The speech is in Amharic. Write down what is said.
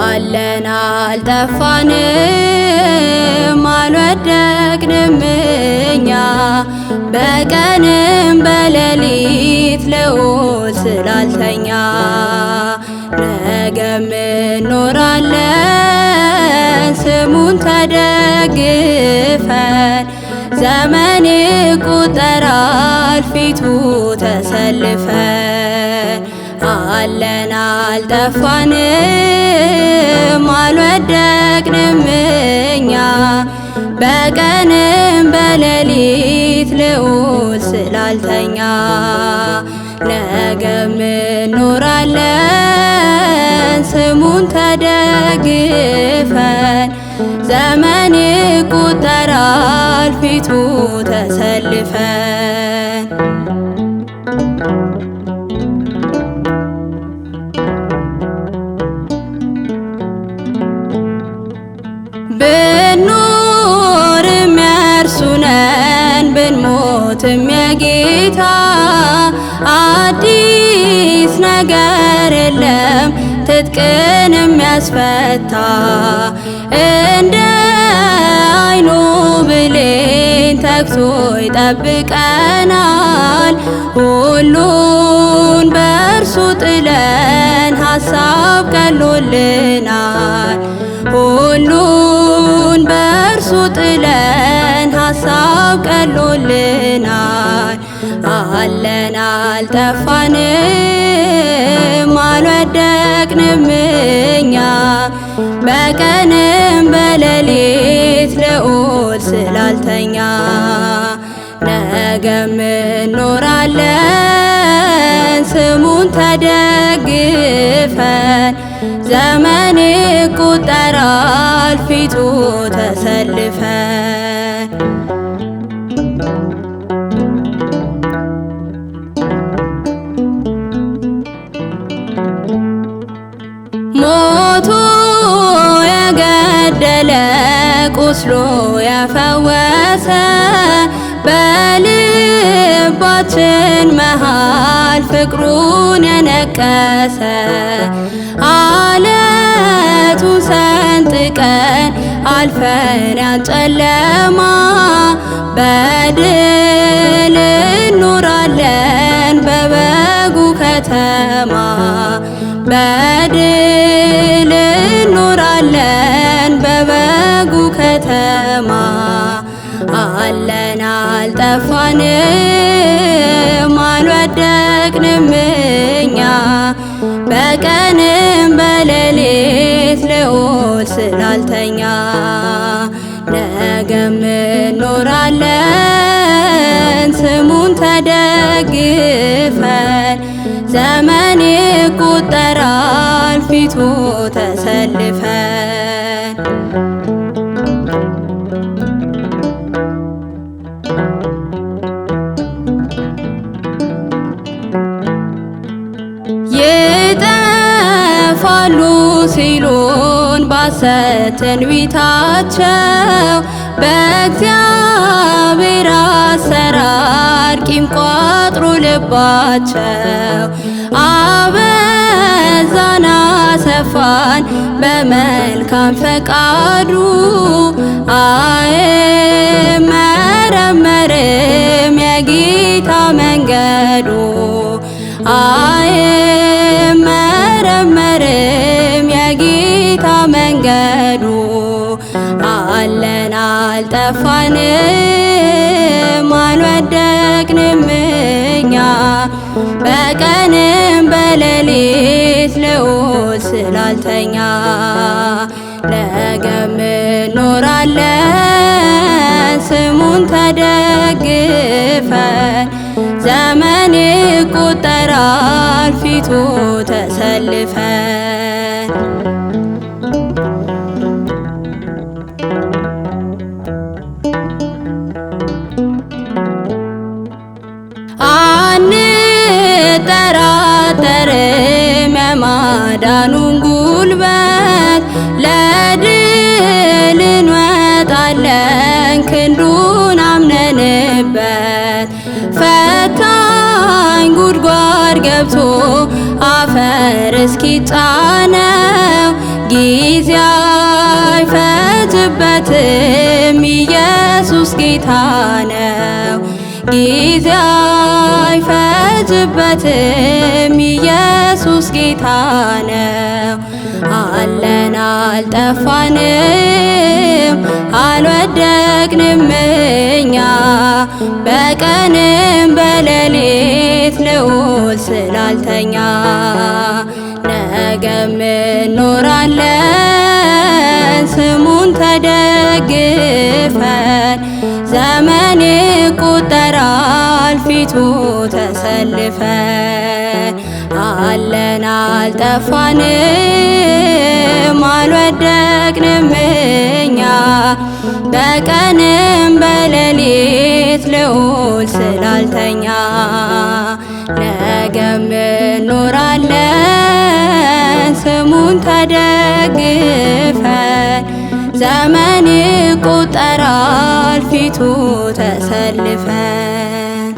አለን አልጠፋንም አልወደቅንም እኛ በቀንም በሌሊት ልዑል ስላልተኛ ነገም እንኖራለን ስሙን ተደግፈን ዘመን ይቆጠራል ፊቱ ተሰልፈን አለን አልጠፋንም አልወደቅንም እኛ በቀንም በሌሊት ልዑል ስላልተኛ ነገም እንኖራለን ስሙን ተደግፈን ዘመን ይቆጠራል ፊቱ ተሰልፈን ብንኖርም የእርሱ ነን ብንሞትም የጌታ አዲስ ነገር የለም ትጥቅን የሚያስፈታ እንደ አይኑ ብሌን ተግቶ ይጠብቀናል ሁሉን በእርሱ ጥለን ሀሳብ ቀሎልናል ሁሉን በእርሱ ጥለን ሀሳብ ቀሎልናል አለን አልጠፋንም አልወደቅንም እኛ በቀንም በሌሊት ልዑል ስላልተኛ ነገም እንኖራለን ስሙን ተደግፈን ዘመን ይቆጠራል ፊቱ ተሰልፈን ሞቶ የገደለ ቁስሎ የፈወሰ በልባችን መሃል ፍቅሩን የነቀሰ አለቱን ሰንጥቀን አልፈን ያጨለማ በድል እንኖራለን በበጉ ከተማ በድል እንኖራለን በበጉ ከተማ አለን አልጠፋንም አልወደቅንም እኛ በቀንም በሌሊት ልዑል ስላልተኛ ነገም እንኖራለን ስሙን ተደግፈን ዘመን ይቆጠራል ፊቱ ተሰልፈን ይጠፋሉ ሲሉን ባሰት ትንቢታቸው በእግዚአብሔር አሰራር ቂም ቋጥሮ ልባቸው አበዛን አሰፋን በመልካም ፈቃዱ አይመረመርም የጌታ መንገዱ አይመረመርም የጌታ መንገዱ አለን አልጠፋንም አልወደቅንም እኛ በቀንም በሌሊት ልዑል ስላልተኛ ነገም እንኖራለን ስሙን ተደግፈን ዘመን ይቆጠራል ፊቱ ተሰልፈን አንጠራጠርም የማዳኑን ጉልበት ለድል እንወጣለን ክንዱን አምነንበት ፈታኝ ገብቶ አፈር እስኪጫነው ጊዜ አይፈጅበትም ኢየሱስ ጌታ ነው። ጊዜ አይፈጅበትም ኢየሱስ ጌታ ነው። አለን አልጠፋንም አልወደቅንም እኛ በቀንም በሌሊት ልዑል ስላልተኛ ነገም እንኖራለን ስሙን ተደግፈን ዘመን ይቆጠራል ፊቱ ተሰልፈን አለን አልጠፋንም አልወደቅንም እኛ በቀንም በሌሊት ልዑል ስላልተኛ ነገም እንኖራለን ስሙን ተደግፈን ዘመን ይቆጠራል ፊቱ ተሰልፈን